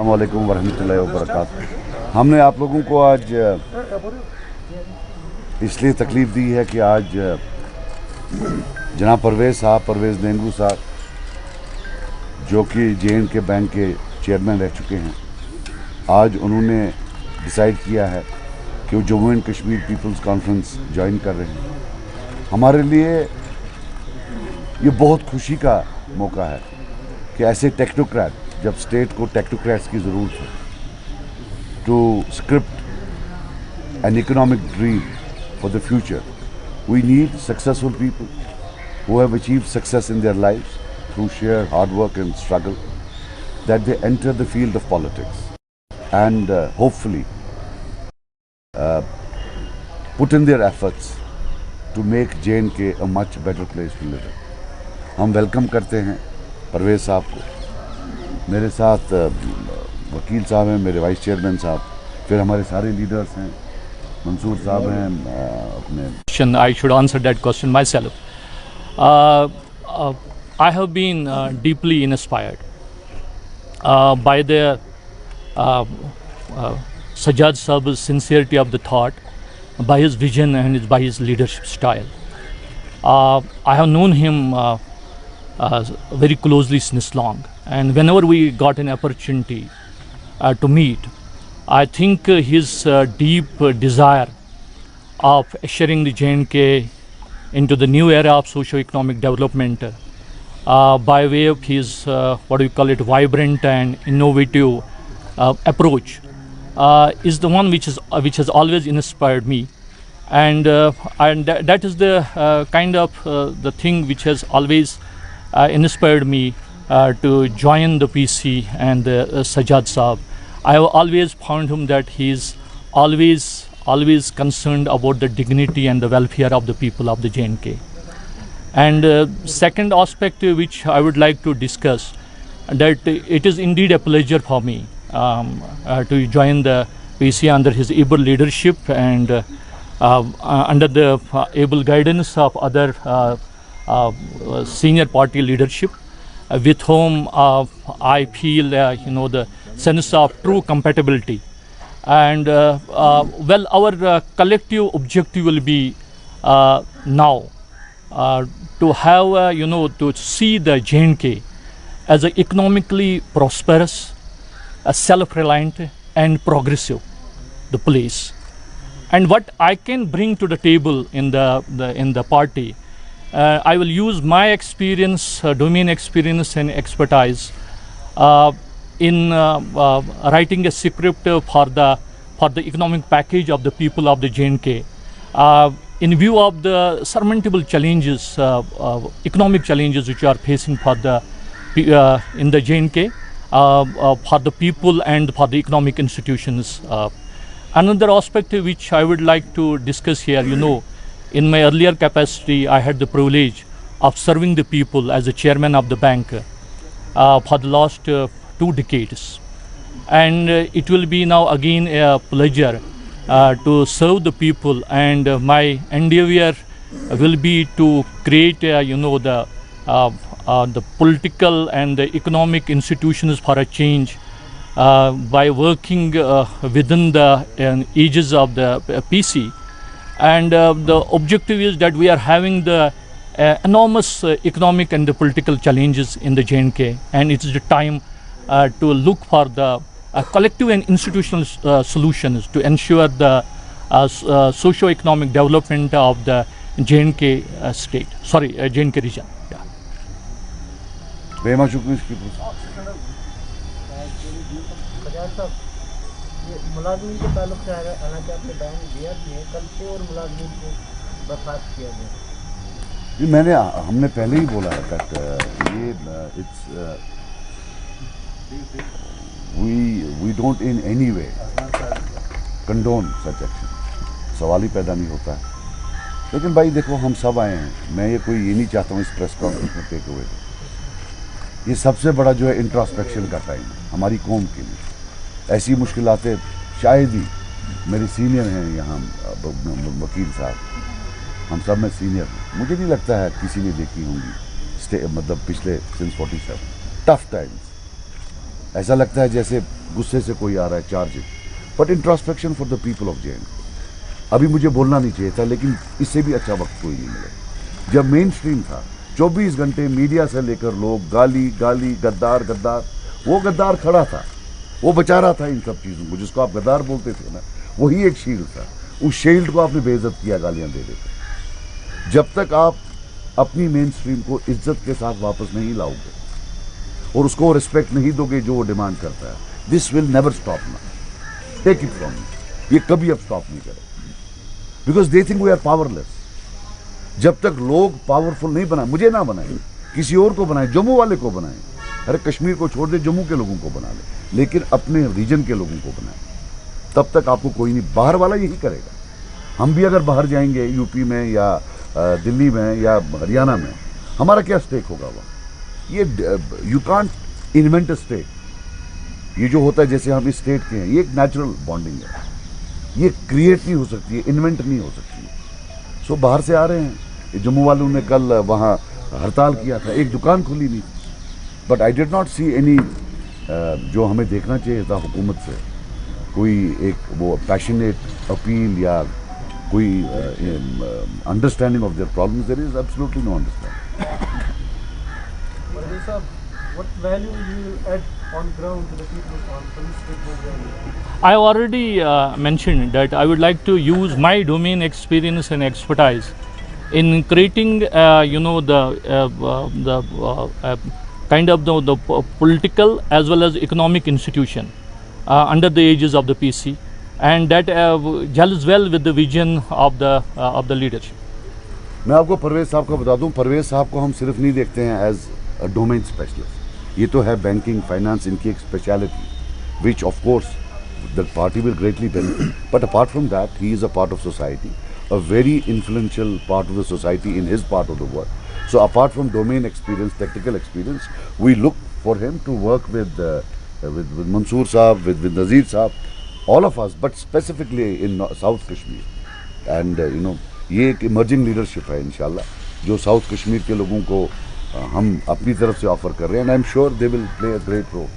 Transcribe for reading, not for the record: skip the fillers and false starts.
السلام علیکم ورحمۃ اللہ وبرکاتہ. ہم نے آپ لوگوں کو آج اس لیے تکلیف دی ہے کہ آج جناب پرویز نینگو صاحب جو کہ JNK بینک کے چیئرمین رہ چکے ہیں، آج انہوں نے ڈیسائیڈ کیا ہے کہ وہ جموں اینڈ کشمیر پیپلز کانفرنس جوائن کر رہے ہیں. ہمارے لیے یہ بہت خوشی کا موقع ہے کہ ایسے ٹیکنوکریٹ، جب اسٹیٹ کو ٹیکنوکریٹس کی ضرورت ہے to script an economic dream for the future. We need successful people who have achieved success in their lives through sheer hard work and struggle, that they enter the field of politics and hopefully put in their efforts to make JNK a much better place to live in. ہم welcome کرتے ہیں پرویز صاحب کو. میرے ساتھ وکیل صاحب ہیں، میرے وائس چیئرمین صاحب، پھر ہمارے سارے لیڈرز ہیں، منصور صاحب ہیں اپنے. I should answer that question myself. I have been deeply inspired by the Sajjad Saab's sincerity of the thought, by his vision and by his leadership style. I have known him very closely since long, and whenever we got an opportunity to meet, I think his deep desire of ushering the JNK into the new era of socio-economic development by way of his vibrant and innovative approach is the one which has always inspired me, and that is the kind of the thing which has always inspired me to join the PC and Sajjad Saab. I have always found him that he is always concerned about the dignity and the welfare of the people of the JNK. And second aspect which I would like to discuss, that it is indeed a pleasure for me to join the PC under his able leadership and under the able guidance of other senior party leadership with whom I feel the sense of true compatibility. And our collective objective will be now to have to see the JNK as an economically prosperous, self-reliant and progressive the place. And what I can bring to the table in the party, I will use my experience, domain experience and expertise in writing a script for the economic package of the people of the JNK in view of the surmountable challenges, economic challenges which are facing for the in the JNK for the people and for the economic institutions. Another aspect which I would like to discuss here, in my earlier capacity I had the privilege of serving the people as a chairman of the bank for the last 2 decades, and it will be now again a pleasure to serve the people, and my endeavor will be to create the political and the economic institutions for a change by working within the aegis of the PC. And the objective is that we are having the enormous economic and the political challenges in the JNK, and it is the time to look for the collective and institutional solutions to ensure the socio-economic development of the JNK JNK region. Very much appreciated. ملازمین کے تعلق سے حالانکہ آپ نے بیان دیا بھی ہے، کل سے اور ملازمین کو برخاست کیا گیا. ہم نے پہلے ہی بولا ہے کہ we don't in any way condone such action. سوال ہی پیدا نہیں ہوتا ہے. لیکن بھائی دیکھو، ہم سب آئے ہیں، میں یہ نہیں چاہتا ہوں اس پریس کانفرنس میں ٹیک اوے. یہ سب سے بڑا جو ہے انٹراسپیکشن کا ٹائم ہے ہماری قوم کے لیے. ایسی مشکلاتیں شاید ہی میرے سینئر ہیں یہاں وکیل صاحب، ہم سب میں سینئر ہیں، مجھے نہیں لگتا ہے کسی نے دیکھی ہوں گی مطلب پچھلے سنس 47 ٹف ٹائمز. ایسا لگتا ہے جیسے गुस्से से कोई आ रहा है charging, but introspection for the people of जे। अभी मुझे बोलना नहीं चाहिए था, लेकिन इससे भी अच्छा वक्त कोई नहीं मिला। जब मेन स्ट्रीम था 24 घंटे मीडिया से लेकर लोग गाली गाली गद्दार गद्दार, वो गद्दार खड़ा था, वो बचा रहा था इन सब चीज़ों को। जिसको आप गद्दार बोलते थे ना, वही एक शील्ड था। उस शील्ड को आपने बेइज्जत किया, गालियां दे देते। जब तक आप अपनी मेन स्ट्रीम को इज्जत के साथ वापस नहीं लाओगे और उसको रिस्पेक्ट नहीं दोगे जो वो डिमांड करता है, दिस विल नेवर स्टॉप ना, टेक इट फ्रॉम मी, ये कभी अब स्टॉप नहीं करेगा, because they think we are powerless. जब तक लोग पावरफुल नहीं बनाए, मुझे ना बनाए, किसी और को बनाए, जम्मू वाले को बनाए, अरे कश्मीर को छोड़ दे, जम्मू के लोगों को बना ले, लेकिन अपने रीजन के लोगों को बनाए, तब तक आपको कोई नहीं, बाहर वाला यही करेगा। हम भी अगर बाहर जाएंगे यूपी में या दिल्ली में या हरियाणा में, हमारा क्या स्टेक होगा वहाँ? ये you can't invent a state. ये जो होता है जैसे हम इस स्टेट के हैं, ये एक नेचुरल बॉन्डिंग है, ये क्रिएट नहीं हो सकती है, इन्वेंट नहीं हो सकती है। सो बाहर से आ रहे हैं। जम्मू वालों ने कल वहाँ हड़ताल किया था, एक दुकान खुली नहीं, but I did not see any, जो हमें देखना चाहिए था हुकूमत से, कोई एक वो पैशनेट अपील या कोई understanding of their problems. There is absolutely no understanding. Parvez sir, what value you will add on ground to the people on police state program? I already mentioned that I would like to use my domain experience and expertise in creating, the kind of the political as well as economic institution under the aegis of the PC, and that gels well with the vision of the leadership. मैं आपको परवेज साहब का बता दूं, परवेज साहब को हम सिर्फ नहीं देखते हैं एज अ डोमेन स्पेशलिस्ट, ये तो है बैंकिंग फाइनेंस इनकी एक speciality, which of course the party will greatly benefit, but apart from that he is a part of society, a very influential part of the society in his part of the world. So apart from domain experience, technical experience, we look for him to work with Mansoor Saab, with Nazir Saab, all of us, but specifically in South Kashmir. And ये एक emerging leadership है इंशाल्लाह, जो South Kashmir के लोगों को हम अपनी तरफ से ऑफर कर रहे हैं, and I'm sure they will play a great role.